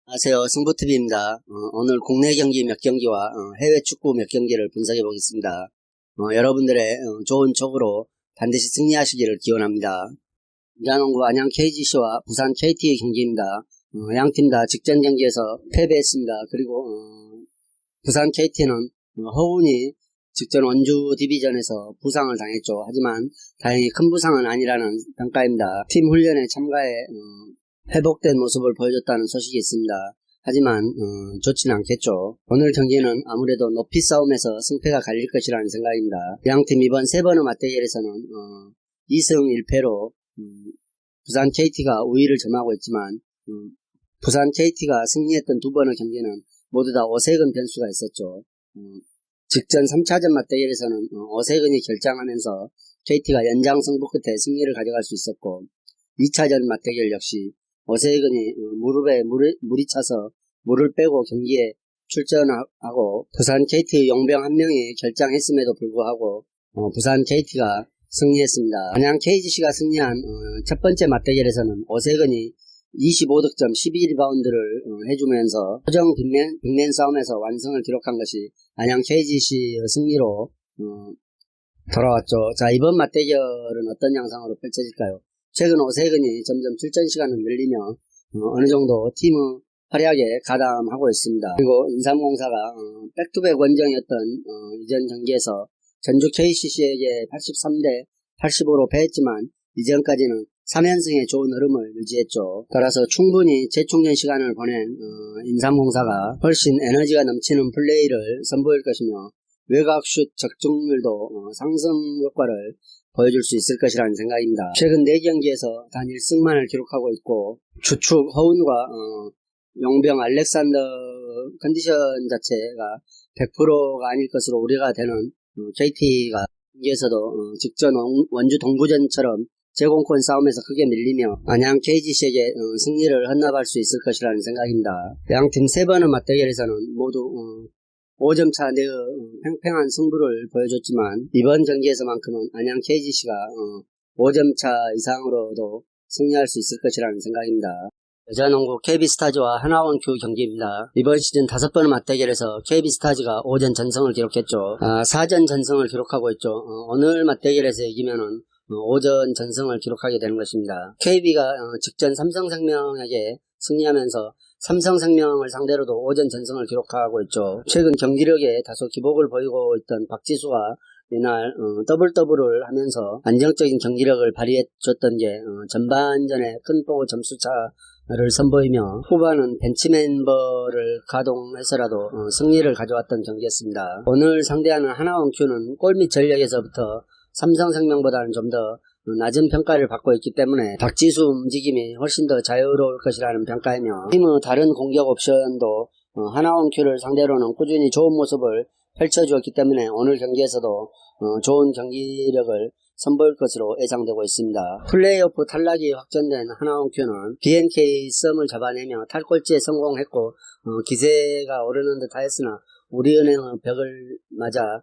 안녕하세요. 승부TV입니다. 오늘 국내 경기 몇 경기와 해외 축구 몇 경기를 분석해 보겠습니다. 여러분들의 좋은 촉으로 반드시 승리하시기를 기원합니다. 인자농구 안양 KGC와 부산 KT의 경기입니다. 양팀 다 직전 경기에서 패배했습니다. 그리고 부산 KT는 허훈이 직전 원주 디비전에서 부상을 당했죠. 하지만 다행히 큰 부상은 아니라는 평가입니다. 팀 훈련에 참가해 회복된 모습을 보여줬다는 소식이 있습니다. 하지만 좋지는 않겠죠. 오늘 경기는 아무래도 높이 싸움에서 승패가 갈릴 것이라는 생각입니다. 양팀 이번 세 번의 맞대결에서는 2승 1패로 부산 KT가 우위를 점하고 있지만 부산 KT가 승리했던 두 번의 경기는 모두 다 오세근 변수가 있었죠. 직전 3차전 맞대결에서는 오세근이 결장하면서 KT가 연장 승부 끝에 승리를 가져갈 수 있었고, 2차전 맞대결 역시 오세근이 무릎에 물이 차서 물을 빼고 경기에 출전하고 부산 KT의 용병 한 명이 결장했음에도 불구하고 부산 KT가 승리했습니다. 안양 KGC가 승리한 첫 번째 맞대결에서는 오세근이 25득점 12리바운드를 해주면서 표정 빅맨 싸움에서 완승을 기록한 것이 안양 KGC의 승리로 돌아왔죠. 자, 이번 맞대결은 어떤 양상으로 펼쳐질까요? 최근 오세근이 점점 출전 시간을 늘리며 어느 정도 팀의 활약에 가담하고 있습니다. 그리고 인삼공사가 백투백 원정이었던 이전 경기에서 전주 KCC에게 83대 85로 패했지만 이전까지는 3연승의 좋은 흐름을 유지했죠. 따라서 충분히 재충전 시간을 보낸 인삼공사가 훨씬 에너지가 넘치는 플레이를 선보일 것이며 외곽슛 적중률도 상승 효과를 보여줄 수 있을 것이라는 생각입니다. 최근 4경기에서 단 1승만을 기록하고 있고 주축 허운과 용병 알렉산더 컨디션 자체가 100%가 아닐 것으로 우려가 되는 KT가 경기에서도 직전 원주 동부전처럼 제공권 싸움에서 크게 밀리며 안양 KGC에게 승리를 헌납할 수 있을 것이라는 생각입니다. 양팀 3번의 맞대결에서는 모두 5점차 내의 팽팽한 승부를 보여줬지만 이번 경기에서만큼은 안양 KGC가 5점차 이상으로도 승리할 수 있을 것이라는 생각입니다. 여자농구 KB스타즈와 하나원큐 경기입니다. 이번 시즌 5번의 맞대결에서 KB스타즈가 5전 전승을 기록했죠. 4전 전승을 기록하고 있죠. 오늘 맞대결에서 이기면은 5전 전승을 기록하게 되는 것입니다. KB가 직전 삼성생명에게 승리하면서 삼성생명을 상대로도 5전 전승을 기록하고 있죠. 최근 경기력에 다소 기복을 보이고 있던 박지수가 이날 더블더블을 하면서 안정적인 경기력을 발휘해줬던 게 전반전에 큰 폭의 점수차를 선보이며 후반은 벤치 멤버를 가동해서라도 승리를 가져왔던 경기였습니다. 오늘 상대하는 하나원큐는 골밑 전력에서부터 삼성생명보다는 좀 더 낮은 평가를 받고 있기 때문에 박지수 움직임이 훨씬 더 자유로울 것이라는 평가이며 팀의 다른 공격 옵션도 하나원큐를 상대로는 꾸준히 좋은 모습을 펼쳐주었기 때문에 오늘 경기에서도 좋은 경기력을 선보일 것으로 예상되고 있습니다. 플레이오프 탈락이 확정된 하나원큐는 BNK 썸을 잡아내며 탈꼴찌에 성공했고 기세가 오르는 듯 하였으나 우리은행의 벽을 맞아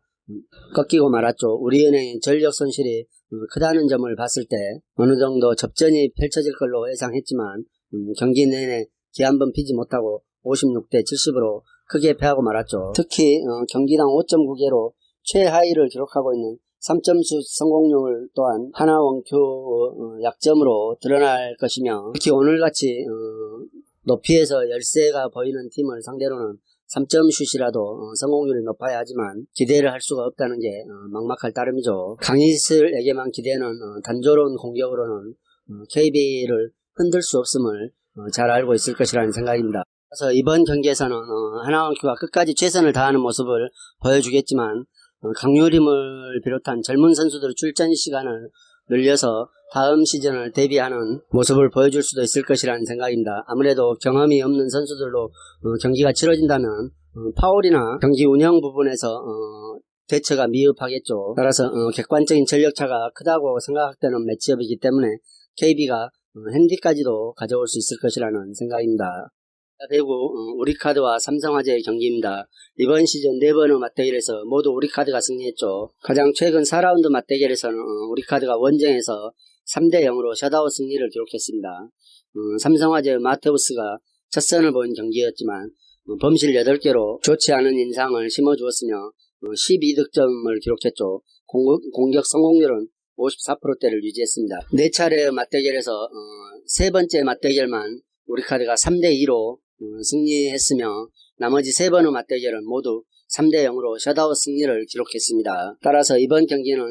꺾이고 말았죠. 우리은행의 전력 손실이 크다는 점을 봤을 때 어느 정도 접전이 펼쳐질 걸로 예상했지만 경기 내내 기 한 번 피지 못하고 56대 70으로 크게 패하고 말았죠. 특히 경기당 5.9개로 최하위를 기록하고 있는 3점슛 성공률 또한 하나원큐 약점으로 드러날 것이며 특히 오늘같이 높이에서 열세가 보이는 팀을 상대로는 3점슛이라도 성공률이 높아야 하지만 기대를 할 수가 없다는 게 막막할 따름이죠. 강희슬에게만 기대는 단조로운 공격으로는 KB를 흔들 수 없음을 잘 알고 있을 것이라는 생각입니다. 그래서 이번 경기에서는 하나원큐가 끝까지 최선을 다하는 모습을 보여주겠지만 강유림을 비롯한 젊은 선수들의 출전 시간을 늘려서 다음 시즌을 대비하는 모습을 보여줄 수도 있을 것이라는 생각입니다. 아무래도 경험이 없는 선수들로 경기가 치러진다면 파울이나 경기 운영 부분에서 대처가 미흡하겠죠. 따라서 객관적인 전력차가 크다고 생각되는 매치업이기 때문에 KB가 핸디까지도 가져올 수 있을 것이라는 생각입니다. 대구 우리카드와 삼성화재의 경기입니다. 이번 시즌 4번의 맞대결에서 모두 우리카드가 승리했죠. 가장 최근 4라운드 맞대결에서는 우리카드가 원정에서 3대 0으로 셧아웃 승리를 기록했습니다. 삼성화재의 마테우스가 첫 선을 보인 경기였지만 범실 8개로 좋지 않은 인상을 심어주었으며 12득점을 기록했죠. 공격 성공률은 54%대를 유지했습니다. 4차례 맞대결에서 3번째 맞대결만 우리카드가 3대2로 승리했으며 나머지 3번의 맞대결은 모두 3대0으로 셧아웃 승리를 기록했습니다. 따라서 이번 경기는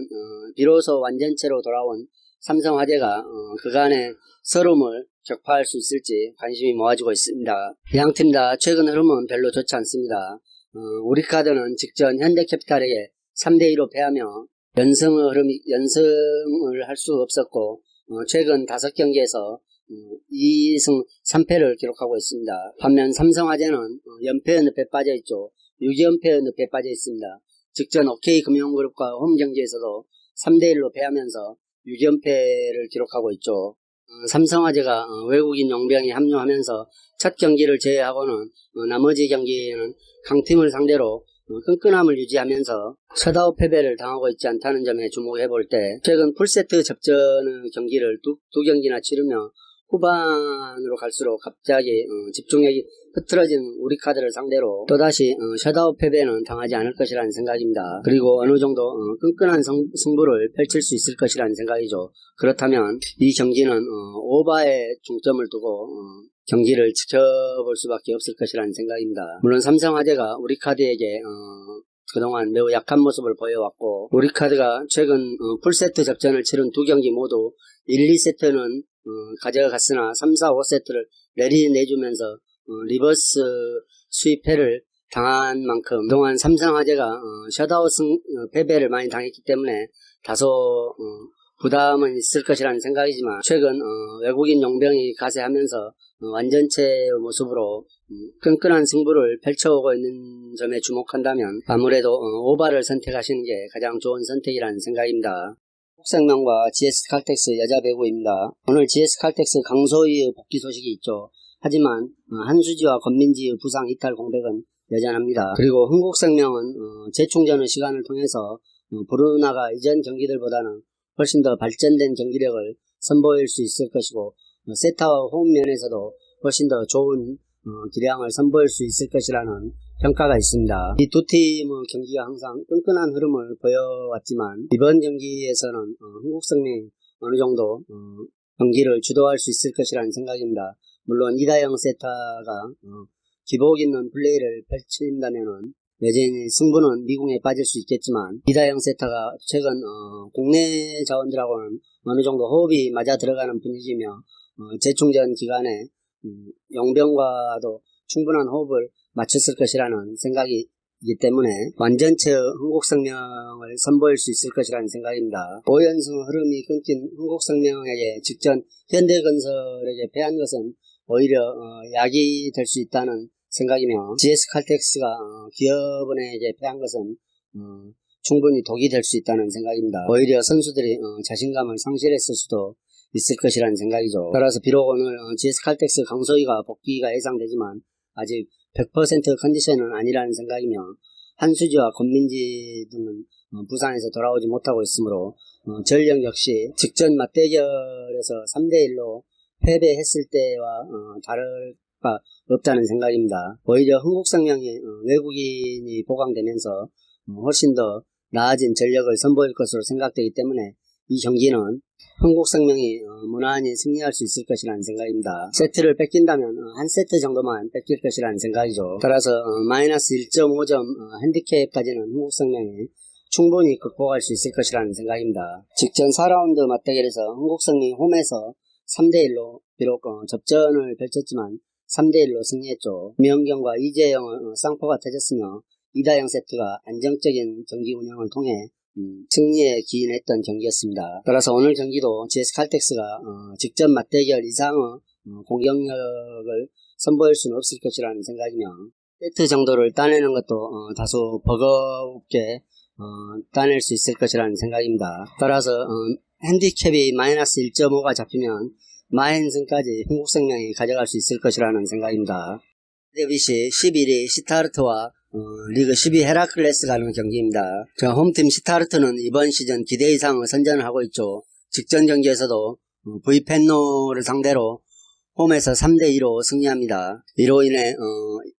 비로소 완전체로 돌아온 삼성화재가 그간의 서름을 격파할 수 있을지 관심이 모아지고 있습니다. 양팀 다 최근 흐름은 별로 좋지 않습니다. 우리카드는 직전 현대캐피탈에게 3대2로 패하며 연승을 할 수 없었고 최근 5경기에서 2승 3패를 기록하고 있습니다. 반면 삼성화재는 연패의 늪에 빠져있죠. 6연패의 늪에 빠져있습니다. 직전 OK금융그룹과 홈경기에서도 3대1로 패하면서 6연패를 기록하고 있죠. 삼성화재가 외국인 용병이 합류하면서 첫 경기를 제외하고는 나머지 경기에는 강팀을 상대로 끈끈함을 유지하면서 셧아웃 패배를 당하고 있지 않다는 점에 주목해볼 때 최근 풀세트 접전의 경기를 두 경기나 치르며 후반으로 갈수록 갑자기 집중력이 흐트러진 우리카드를 상대로 또다시 셧아웃 패배는 당하지 않을 것이라는 생각입니다. 그리고 어느 정도 끈끈한 승부를 펼칠 수 있을 것이라는 생각이죠. 그렇다면 이 경기는 오버에 중점을 두고 경기를 지켜볼 수밖에 없을 것이라는 생각입니다. 물론 삼성화재가 우리카드에게 그동안 매우 약한 모습을 보여왔고 우리카드가 최근 풀세트 접전을 치른 두 경기 모두 1, 2세트는 가져갔으나 3, 4, 5세트를 내주면서 리버스 수입패를 당한 만큼 그동안 삼성화재가 셧아웃 패배를 많이 당했기 때문에 다소 부담은 있을 것이라는 생각이지만 최근 외국인 용병이 가세하면서 완전체의 모습으로 끈끈한 승부를 펼쳐오고 있는 점에 주목한다면 아무래도 오바를 선택하시는 게 가장 좋은 선택이라는 생각입니다. 한국생명과 GS칼텍스 여자 배구입니다. 오늘 GS칼텍스 강소희의 복귀 소식이 있죠. 하지만 한수지와 권민지의 부상 이탈 공백은 여전합니다. 그리고 흥국생명은 재충전의 시간을 통해서 브루나가 이전 경기들보다는 훨씬 더 발전된 경기력을 선보일 수 있을 것이고 세타와 호흡 면에서도 훨씬 더 좋은 기량을 선보일 수 있을 것이라는 평가가 있습니다. 이 두 팀의 경기가 항상 끈끈한 흐름을 보여왔지만 이번 경기에서는 흥국생명이 어느 정도 경기를 주도할 수 있을 것이라는 생각입니다. 물론 2대0 세타가 기복 있는 플레이를 펼친다면은 여전히 승부는 미궁에 빠질 수 있겠지만 2대0 세타가 최근 국내 자원들하고는 어느 정도 호흡이 맞아 들어가는 분위기며 재충전 기간에 용병과도 충분한 호흡을 맞췄을 것이라는 생각이기 때문에 완전체의 흥국생명을 선보일 수 있을 것이라는 생각입니다. 5연승 흐름이 끊긴 흥국생명에게 직전 현대건설에게 패한 것은 오히려 약이 될 수 있다는 생각이며 GS칼텍스가 기업은행에게 패한 것은 충분히 독이 될 수 있다는 생각입니다. 오히려 선수들이 자신감을 상실했을 수도 있을 것이라는 생각이죠. 따라서 비록 오늘 GS칼텍스 강소희가 복귀가 예상되지만 아직 100% 컨디션은 아니라는 생각이며 한수지와 권민지 등은 부산에서 돌아오지 못하고 있으므로 전력 역시 직전 맞대결에서 3대1로 패배했을 때와 다를 바 없다는 생각입니다. 오히려 흥국생명이 외국인이 보강되면서 훨씬 더 나아진 전력을 선보일 것으로 생각되기 때문에 이 경기는 흥국생명이 무난히 승리할 수 있을 것이라는 생각입니다. 세트를 뺏긴다면 한 세트 정도만 뺏길 것이라는 생각이죠. 따라서 마이너스 1.5점 핸디캡까지는 흥국생명이 충분히 극복할 수 있을 것이라는 생각입니다. 직전 4라운드 맞대결에서 흥국생명이 홈에서 3대1로 비록 접전을 펼쳤지만 3대1로 승리했죠. 명경과 이재영의 쌍포가 터졌으며 2대0 세트가 안정적인 경기 운영을 통해 승리에 기인했던 경기였습니다. 따라서 오늘 경기도 GS칼텍스가 직전 맞대결 이상의 공격력을 선보일 수는 없을 것이라는 생각이며 세트 정도를 따내는 것도 다소 버겁게 따낼 수 있을 것이라는 생각입니다. 따라서 핸디캡이 마이너스 1.5가 잡히면 마행승까지 흥국생명이 가져갈 수 있을 것이라는 생각입니다. 데뷔시 11위 시타르트와 리그 12 헤라클레스가 하는 경기입니다. 홈팀 시타르트는 이번 시즌 기대 이상의 선전을 하고 있죠. 직전 경기에서도 V펜노를 상대로 홈에서 3대2로 승리합니다. 이로 인해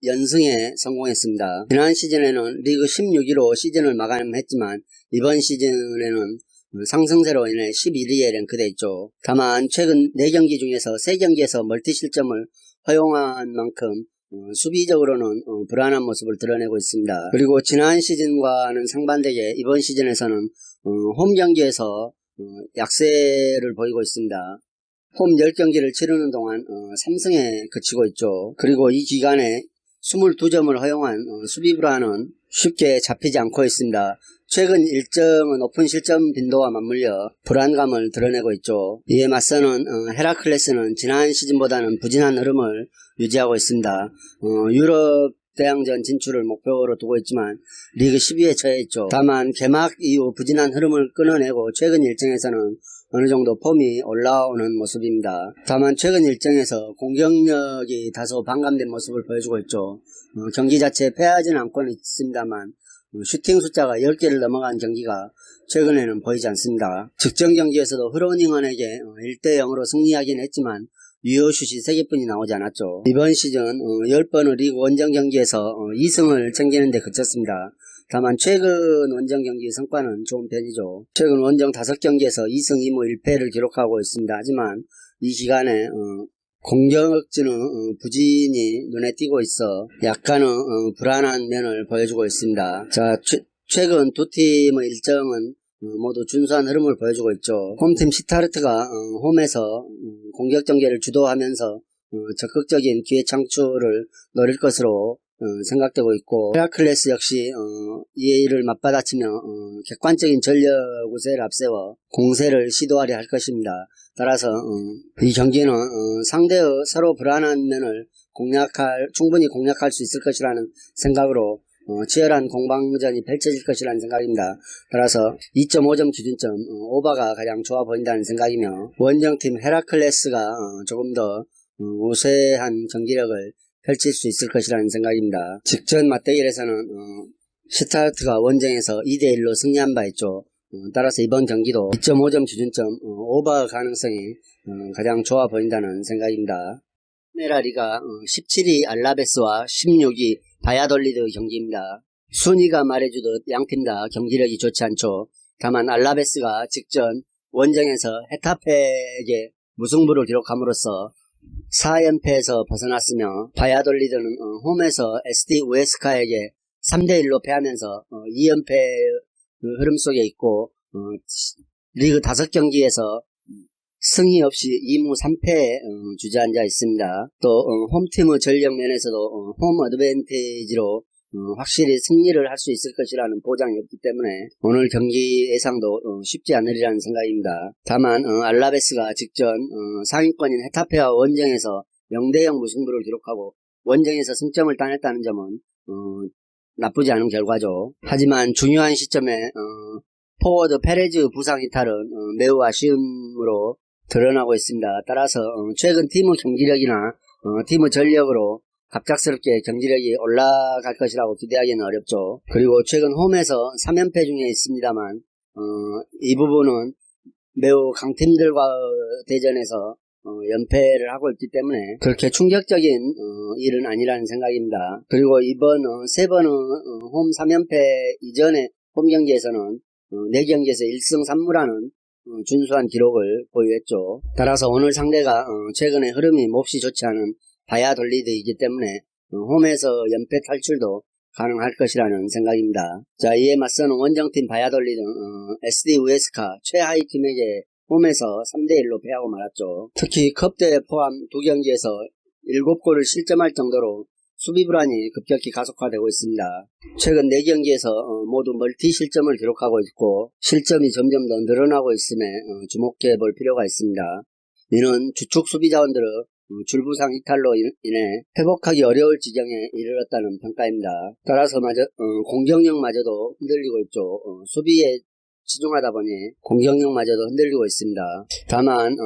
연승에 성공했습니다. 지난 시즌에는 리그 16위로 시즌을 마감했지만 이번 시즌에는 상승세로 인해 11위에 랭크되어 있죠. 다만 최근 4경기 중에서 3경기에서 멀티 실점을 허용한 만큼 수비적으로는 불안한 모습을 드러내고 있습니다. 그리고 지난 시즌과는 상반되게 이번 시즌에서는 홈 경기에서 약세를 보이고 있습니다. 홈 10경기를 치르는 동안 3승에 그치고 있죠. 그리고 이 기간에 22점을 허용한 수비 불안은 쉽게 잡히지 않고 있습니다. 최근 일정은 높은 실점 빈도와 맞물려 불안감을 드러내고 있죠. 이에 맞서는 헤라클레스는 지난 시즌보다는 부진한 흐름을 유지하고 있습니다. 유럽 대항전 진출을 목표로 두고 있지만 리그 10위에 처해 있죠. 다만 개막 이후 부진한 흐름을 끊어내고 최근 일정에서는 어느 정도 폼이 올라오는 모습입니다. 다만 최근 일정에서 공격력이 다소 반감된 모습을 보여주고 있죠. 경기 자체에 패하지는 않고는 있습니다만 슈팅 숫자가 10개를 넘어간 경기가 최근에는 보이지 않습니다. 직전 경기에서도 흐로닝언에게 1대0으로 승리하긴 했지만 유효슛이 3개뿐이 나오지 않았죠. 이번 시즌 10번의 리그 원정 경기에서 2승을 챙기는 데 그쳤습니다. 다만 최근 원정 경기 성과는 좋은 편이죠. 최근 원정 5경기에서 2승 2무 1패를 기록하고 있습니다. 하지만 이 기간에 공격진은 부진이 눈에 띄고 있어 약간은 불안한 면을 보여주고 있습니다. 자, 최근 두 팀의 일정은 모두 준수한 흐름을 보여주고 있죠. 홈팀 시타르트가 홈에서 공격 전개를 주도하면서 적극적인 기회 창출을 노릴 것으로 생각되고 있고, 헤라클레스 역시 이에 이를 맞받아치며 객관적인 전력 우세를 앞세워 공세를 시도하려 할 것입니다. 따라서 이 경기는 상대의 서로 불안한 면을 충분히 공략할 수 있을 것이라는 생각으로 치열한 공방전이 펼쳐질 것이라는 생각입니다. 따라서 2.5점 기준점 오버가 가장 좋아 보인다는 생각이며, 원정팀 헤라클레스가 조금 더 우세한 경기력을 펼칠 수 있을 것이라는 생각입니다. 직전 맞대결에서는 시타르트가 원정에서 2대1로 승리한 바 있죠. 따라서 이번 경기도 2.5점 기준점 오버 가능성이 가장 좋아 보인다는 생각입니다. 메라리가 17위 알라베스와 16위 바야돌리드 경기입니다. 순위가 말해주듯 양팀 다 경기력이 좋지 않죠. 다만 알라베스가 직전 원정에서 헤타페에게 무승부를 기록함으로써 4연패에서 벗어났으며, 바야돌리드는 홈에서 SD 우에스카에게 3대1로 패하면서 2연패의 흐름 속에 있고, 리그 5경기에서 승리 없이 2무 3패에 주저앉아 있습니다. 또 홈팀의 전력 면에서도 홈 어드밴티지로 확실히 승리를 할 수 있을 것이라는 보장이 없기 때문에 오늘 경기 예상도 쉽지 않으리라는 생각입니다. 다만 알라베스가 직전 상위권인 헤타페와 원정에서 0대0 무승부를 기록하고 원정에서 승점을 따냈다는 점은 나쁘지 않은 결과죠. 하지만 중요한 시점에 포워드 페레즈 부상 이탈은 매우 아쉬움으로 드러나고 있습니다. 따라서 최근 팀의 경기력이나 팀의 전력으로 갑작스럽게 경기력이 올라갈 것이라고 기대하기는 어렵죠. 그리고 최근 홈에서 3연패 중에 있습니다만 이 부분은 매우 강팀들과 대전에서 연패를 하고 있기 때문에 그렇게 충격적인 일은 아니라는 생각입니다. 그리고 이번 3번의 홈 3연패 이전의 홈 경기에서는 4경기에서 1승 3무라는 준수한 기록을 보유했죠. 따라서 오늘 상대가 최근에 흐름이 몹시 좋지 않은 바야돌리드이기 때문에 홈에서 연패 탈출도 가능할 것이라는 생각입니다. 자, 이에 맞서는 원정팀 바야돌리드는 SD 우에스카 최하위 팀에게 홈에서 3대1로 패하고 말았죠. 특히 컵대회 포함 2경기에서 7골을 실점할 정도로 수비 불안이 급격히 가속화되고 있습니다. 최근 4경기에서 모두 멀티 실점을 기록하고 있고 실점이 점점 더 늘어나고 있음에 주목해 볼 필요가 있습니다. 이는 주축 수비 자원들의 줄부상 이탈로 인해 회복하기 어려울 지경에 이르렀다는 평가입니다. 따라서 공격력마저도 흔들리고 있죠. 수비에 치중하다 보니 공격력마저도 흔들리고 있습니다. 다만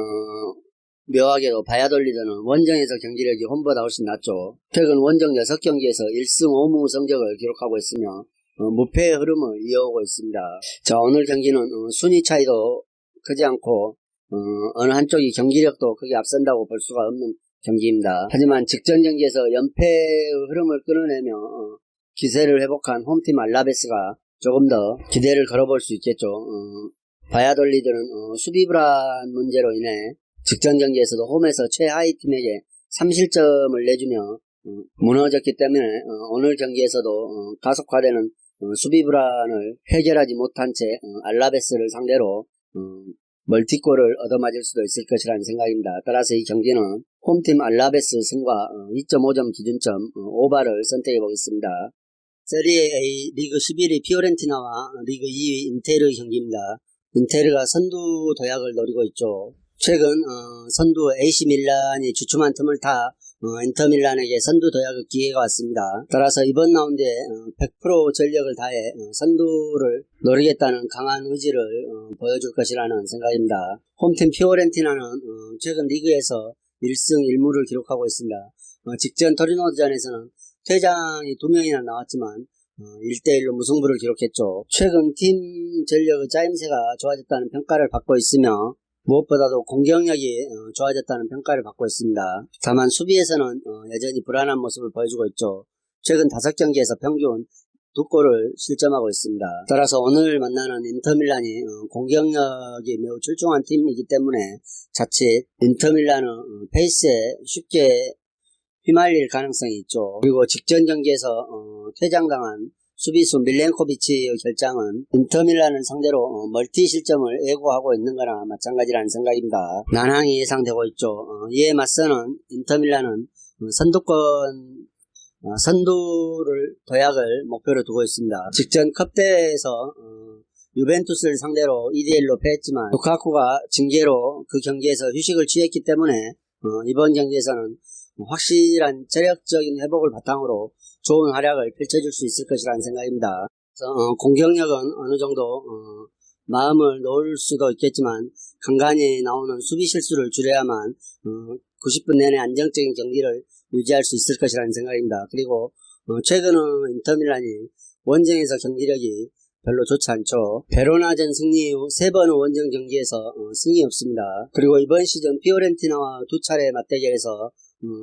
묘하게도 바야돌리드는 원정에서 경기력이 홈보다 훨씬 낫죠. 최근 원정 6경기에서 1승 5무 성적을 기록하고 있으며 무패의 흐름을 이어오고 있습니다. 자, 오늘 경기는 순위 차이도 크지 않고 어느 한쪽이 경기력도 크게 앞선다고 볼 수가 없는 경기입니다. 하지만 직전 경기에서 연패의 흐름을 끊어내며 기세를 회복한 홈팀 알라베스가 조금 더 기대를 걸어볼 수 있겠죠. 바야돌리드는 수비 불안 문제로 인해 직전 경기에서도 홈에서 최하위 팀에게 3실점을 내주며 무너졌기 때문에 오늘 경기에서도 가속화되는 수비 불안을 해결하지 못한 채 알라베스를 상대로 멀티골을 얻어맞을 수도 있을 것이라는 생각입니다. 따라서 이 경기는 홈팀 알라베스 승과 2.5점 기준점 오바를 선택해 보겠습니다. 세리에 리그 11위 피오렌티나와 리그 2위 인테르 경기입니다. 인테르가 선두 도약을 노리고 있죠. 최근 선두 AC 밀란이 주춤한 틈을 타 인터밀란에게 선두 도약의 기회가 왔습니다. 따라서 이번 라운드에 100% 전력을 다해 선두를 노리겠다는 강한 의지를 보여줄 것이라는 생각입니다. 홈팀 피오렌티나는 최근 리그에서 1승 1무를 기록하고 있습니다. 직전 토리노전에서는 퇴장이 2명이나 나왔지만 1대1로 무승부를 기록했죠. 최근 팀 전력의 짜임새가 좋아졌다는 평가를 받고 있으며 무엇보다도 공격력이 좋아졌다는 평가를 받고 있습니다. 다만 수비에서는 여전히 불안한 모습을 보여주고 있죠. 최근 5경기에서 평균 2골을 실점하고 있습니다. 따라서 오늘 만나는 인터밀란이 공격력이 매우 출중한 팀이기 때문에 자칫 인터밀란은 페이스에 쉽게 휘말릴 가능성이 있죠. 그리고 직전 경기에서 퇴장당한 수비수 밀렌코비치의 결장은 인터밀란을 상대로 멀티 실점을 예고하고 있는 거나 마찬가지라는 생각입니다. 난항이 예상되고 있죠. 이에 맞서는 인터밀란은 선두를 도약을 목표로 두고 있습니다. 직전 컵대회에서 유벤투스를 상대로 2대1로 패했지만 루카쿠가 징계로 그 경기에서 휴식을 취했기 때문에 이번 경기에서는 확실한 체력적인 회복을 바탕으로 좋은 활약을 펼쳐줄 수 있을 것이라는 생각입니다. 그래서 공격력은 어느 정도 마음을 놓을 수도 있겠지만 간간히 나오는 수비 실수를 줄여야만 90분 내내 안정적인 경기를 유지할 수 있을 것이라는 생각입니다. 그리고 최근은 인터밀란이 원정에서 경기력이 별로 좋지 않죠. 베로나전 승리 후 3번의 원정 경기에서 승이 없습니다. 그리고 이번 시즌 피오렌티나와 2차례 맞대결에서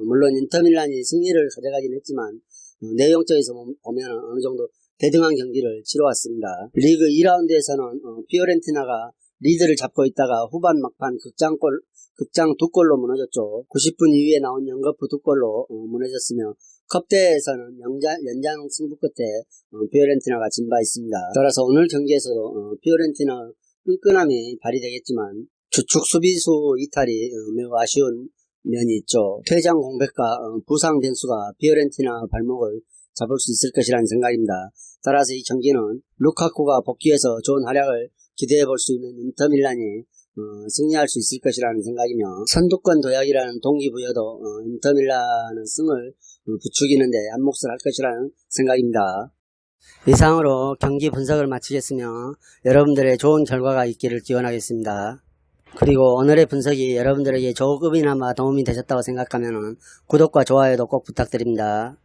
물론 인터밀란이 승리를 가져가긴 했지만 내용적에서 보면 어느 정도 대등한 경기를 치러왔습니다. 리그 2라운드에서는 피오렌티나가 리드를 잡고 있다가 후반 막판 극장 2골로 무너졌죠. 90분 이후에 나온 연거푸 2골로 무너졌으며 컵대회에서는 연장 승부 끝에 피오렌티나가 진 바 있습니다. 따라서 오늘 경기에서도 피오렌티나 끈끈함이 발휘되겠지만 주축 수비수 이탈이 매우 아쉬운 면이 있죠. 퇴장 공백과 부상 변수가 피오렌티나 발목을 잡을 수 있을 것이라는 생각입니다. 따라서 이 경기는 루카쿠가 복귀해서 좋은 활약을 기대해 볼 수 있는 인터밀란이 승리할 수 있을 것이라는 생각이며 선두권 도약이라는 동기부여도 인터밀란은 승을 부추기는데 한몫을 할 것이라는 생각입니다. 이상으로 경기 분석을 마치겠으며 여러분들의 좋은 결과가 있기를 기원하겠습니다. 그리고 오늘의 분석이 여러분들에게 조금이나마 도움이 되셨다고 생각하면 구독과 좋아요도 꼭 부탁드립니다.